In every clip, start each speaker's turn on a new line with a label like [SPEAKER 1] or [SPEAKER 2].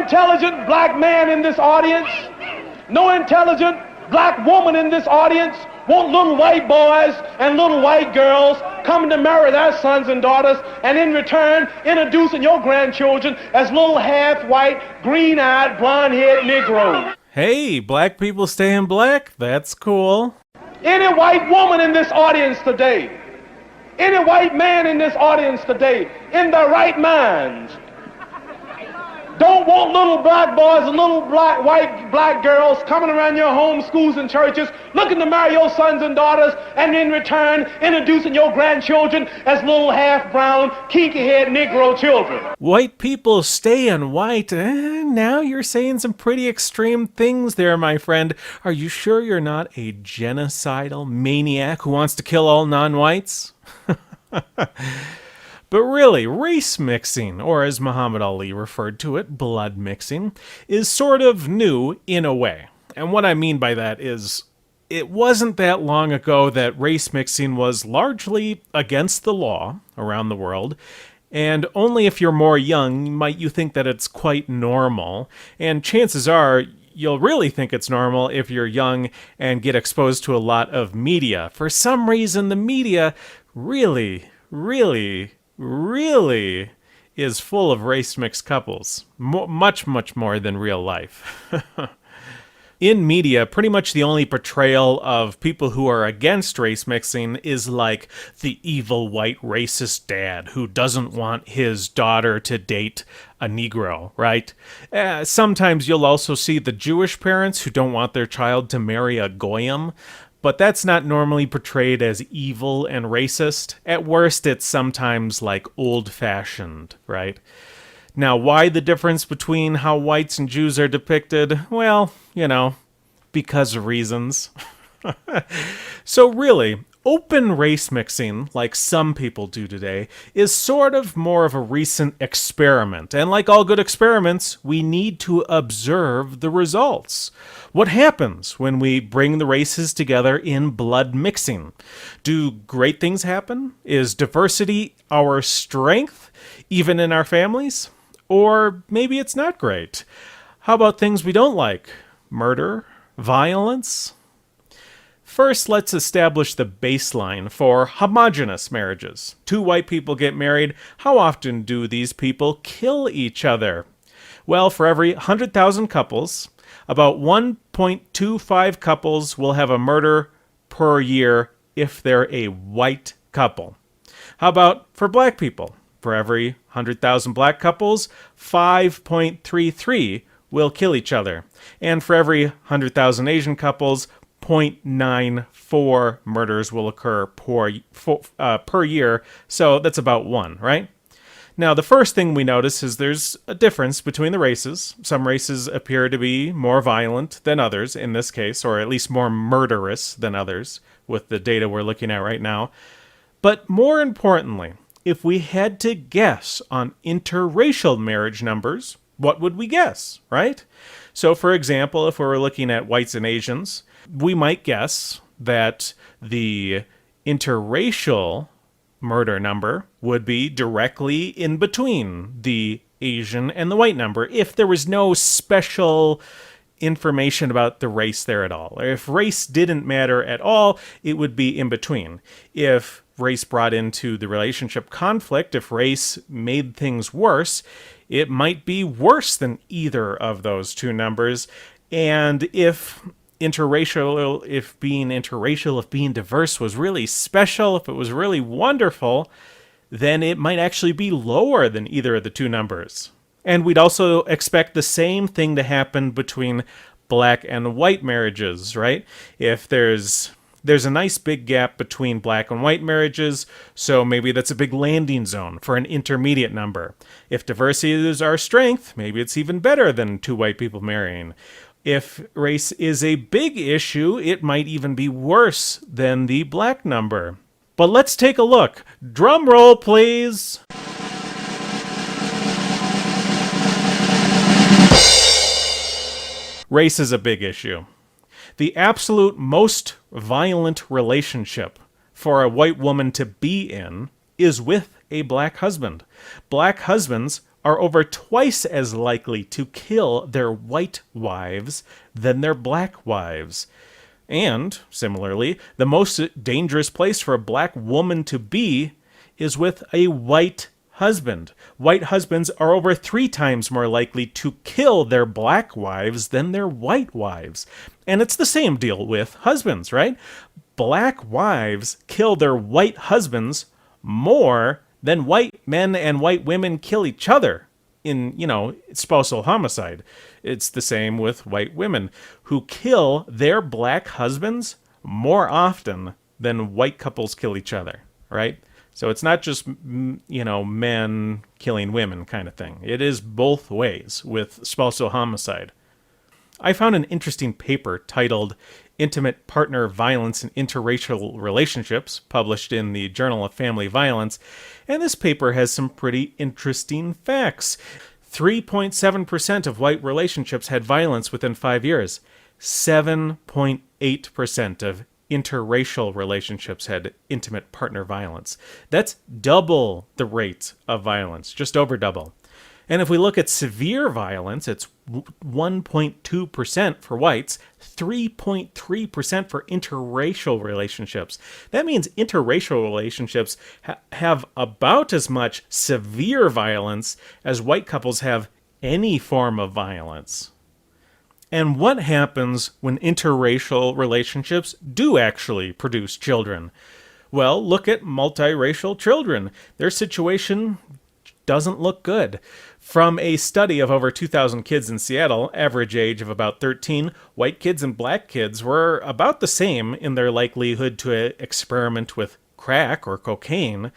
[SPEAKER 1] intelligent black man in this audience, no intelligent black woman in this audience want little white boys and little white girls coming to marry their sons and daughters and in return introducing your grandchildren as little half-white, green-eyed, blonde-haired Negroes.
[SPEAKER 2] Hey, black people staying black? That's cool.
[SPEAKER 1] Any white woman in this audience today, any white man in this audience today, in their right minds, don't want little black boys and little black girls coming around your home, schools, and churches looking to marry your sons and daughters and in return introducing your grandchildren as little half-brown, kinky-haired Negro children.
[SPEAKER 2] White people staying white? Now you're saying some pretty extreme things there, my friend. Are you sure you're not a genocidal maniac who wants to kill all non-whites? But really, race mixing, or as Muhammad Ali referred to it, blood mixing, is sort of new in a way. And what I mean by that is, it wasn't that long ago that race mixing was largely against the law around the world, and only if you're more young might you think that it's quite normal, and chances are you'll really think it's normal if you're young and get exposed to a lot of media. For some reason, the media really is full of race-mixed couples. Much more than real life. In media, pretty much the only portrayal of people who are against race mixing is like the evil white racist dad who doesn't want his daughter to date a Negro, right? Sometimes you'll also see the Jewish parents who don't want their child to marry a Goyim, but that's not normally portrayed as evil and racist. At worst, it's sometimes like old-fashioned, right? Now, why the difference between how whites and Jews are depicted? Well, because of reasons. So really, open race mixing, like some people do today, is sort of more of a recent experiment. And like all good experiments, we need to observe the results. What happens when we bring the races together in blood mixing? Do great things happen? Is diversity our strength, even in our families? Or maybe it's not great. How about things we don't like? Murder? Violence? First, let's establish the baseline for homogeneous marriages. Two white people get married. How often do these people kill each other? Well, for every 100,000 couples, about 1.25 couples will have a murder per year if they're a white couple. How about for black people? For every 100,000 black couples, 5.33 will kill each other. And for every 100,000 Asian couples, 0.94 murders will occur per year, so that's about 1, right? Now, the first thing we notice is there's a difference between the races. Some races appear to be more violent than others in this case, or at least more murderous than others, with the data we're looking at right now. But more importantly, if we had to guess on interracial marriage numbers, what would we guess, right? So, for example, if we were looking at whites and Asians, we might guess that the interracial murder number would be directly in between the Asian and the white number if there was no special information about the race there at all. If race didn't matter at all, it would be in between. If race brought into the relationship conflict, if race made things worse, it might be worse than either of those two numbers. And if being interracial, if being diverse was really special, if it was really wonderful, then it might actually be lower than either of the two numbers. And we'd also expect the same thing to happen between black and white marriages, right? If there's a nice big gap between black and white marriages, so maybe that's a big landing zone for an intermediate number. If diversity is our strength, maybe it's even better than two white people marrying. If race is a big issue, it might even be worse than the black number. But let's take a look. Drum roll, please. Race is a big issue. The absolute most violent relationship for a white woman to be in is with a black husband. Black husbands are over twice as likely to kill their white wives than their black wives. And, similarly, the most dangerous place for a black woman to be is with a white husband. White husbands are over 3 times more likely to kill their black wives than their white wives. And it's the same deal with husbands, right? Black wives kill their white husbands more than white men and white women kill each other in, spousal homicide. It's the same with white women who kill their black husbands more often than white couples kill each other, right? So it's not just, men killing women kind of thing. It is both ways with spousal homicide. I found an interesting paper titled Intimate Partner Violence in Interracial Relationships, published in the Journal of Family Violence, and this paper has some pretty interesting facts. 3.7% of white relationships had violence within 5 years. 7.8% of interracial relationships had intimate partner violence. That's double the rate of violence, just over double. And if we look at severe violence, it's 1.2% for whites, 3.3% for interracial relationships. That means interracial relationships have about as much severe violence as white couples have any form of violence. And what happens when interracial relationships do actually produce children? Well, look at multiracial children. Their situation doesn't look good. From a study of over 2,000 kids in Seattle, average age of about 13, white kids and black kids were about the same in their likelihood to experiment with crack or cocaine,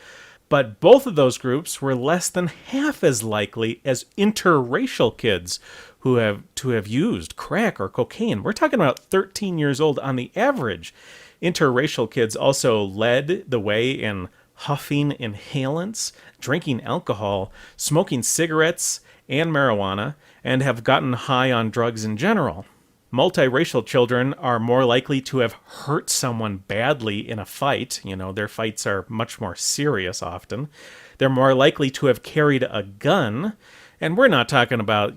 [SPEAKER 2] but both of those groups were less than half as likely as interracial kids who have used crack or cocaine. We're talking about 13 years old on the average. Interracial kids also led the way in huffing inhalants, drinking alcohol, smoking cigarettes and marijuana, and have gotten high on drugs in general. Multiracial children are more likely to have hurt someone badly in a fight. Their fights are much more serious often. They're more likely to have carried a gun. And we're not talking about,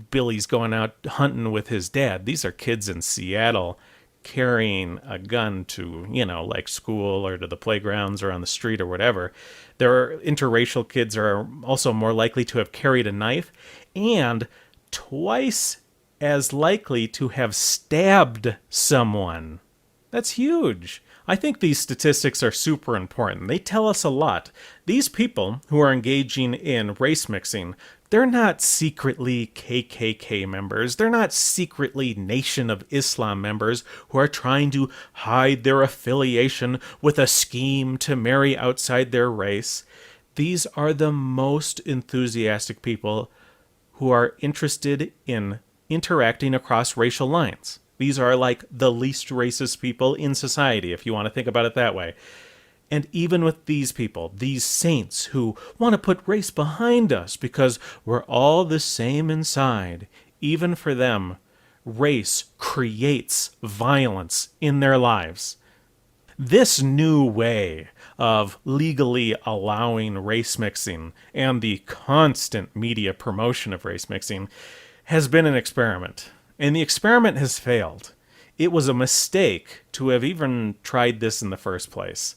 [SPEAKER 2] Billy's going out hunting with his dad. These are kids in Seattle carrying a gun to, like school or to the playgrounds or on the street or whatever. Interracial kids are also more likely to have carried a knife and twice as likely to have stabbed someone. That's huge. I think these statistics are super important. They tell us a lot. These people who are engaging in race mixing, they're not secretly KKK members. They're not secretly Nation of Islam members who are trying to hide their affiliation with a scheme to marry outside their race. These are the most enthusiastic people who are interested in interacting across racial lines. These are like the least racist people in society, if you want to think about it that way. And even with these people, these saints who want to put race behind us because we're all the same inside, even for them, race creates violence in their lives. This new way of legally allowing race mixing and the constant media promotion of race mixing has been an experiment. And the experiment has failed. It was a mistake to have even tried this in the first place.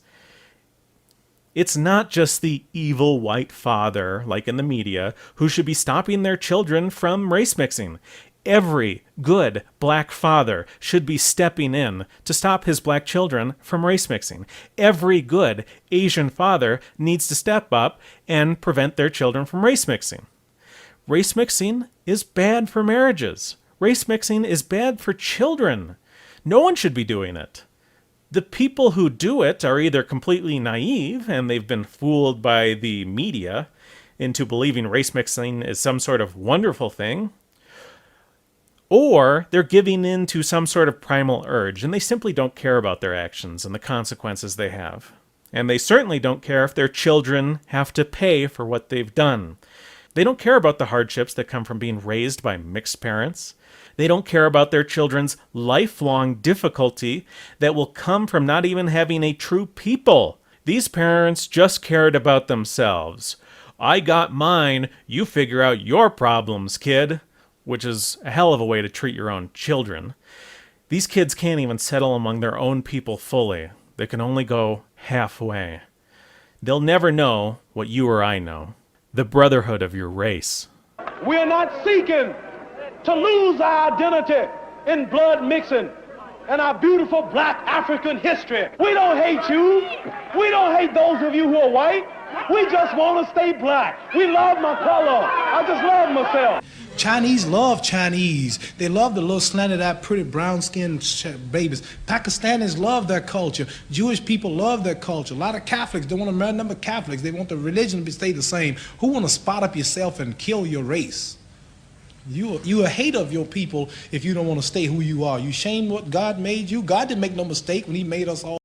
[SPEAKER 2] It's not just the evil white father, like in the media, who should be stopping their children from race mixing. Every good black father should be stepping in to stop his black children from race mixing. Every good Asian father needs to step up and prevent their children from race mixing. Race mixing is bad for marriages. Race mixing is bad for children. No one should be doing it. The people who do it are either completely naive and they've been fooled by the media into believing race mixing is some sort of wonderful thing, or they're giving in to some sort of primal urge and they simply don't care about their actions and the consequences they have. And they certainly don't care if their children have to pay for what they've done. They don't care about the hardships that come from being raised by mixed parents. They don't care about their children's lifelong difficulty that will come from not even having a true people. These parents just cared about themselves. I got mine, you figure out your problems, kid, which is a hell of a way to treat your own children. These kids can't even settle among their own people fully. They can only go halfway. They'll never know what you or I know, the brotherhood of your race.
[SPEAKER 1] We are not seeking to lose our identity in blood mixing and our beautiful black African history. We don't hate you. We don't hate those of you who are white. We just want to stay black. We love my color. I just love myself.
[SPEAKER 3] Chinese love Chinese. They love the little slanted-eyed, pretty brown-skinned babies. Pakistanis love their culture. Jewish people love their culture. A lot of Catholics don't want to marry a number of Catholics. They want the religion to stay the same. Who want to spot up yourself and kill your race? You a hater of your people if you don't want to stay who you are. You shame what God made you. God didn't make no mistake when he made us all.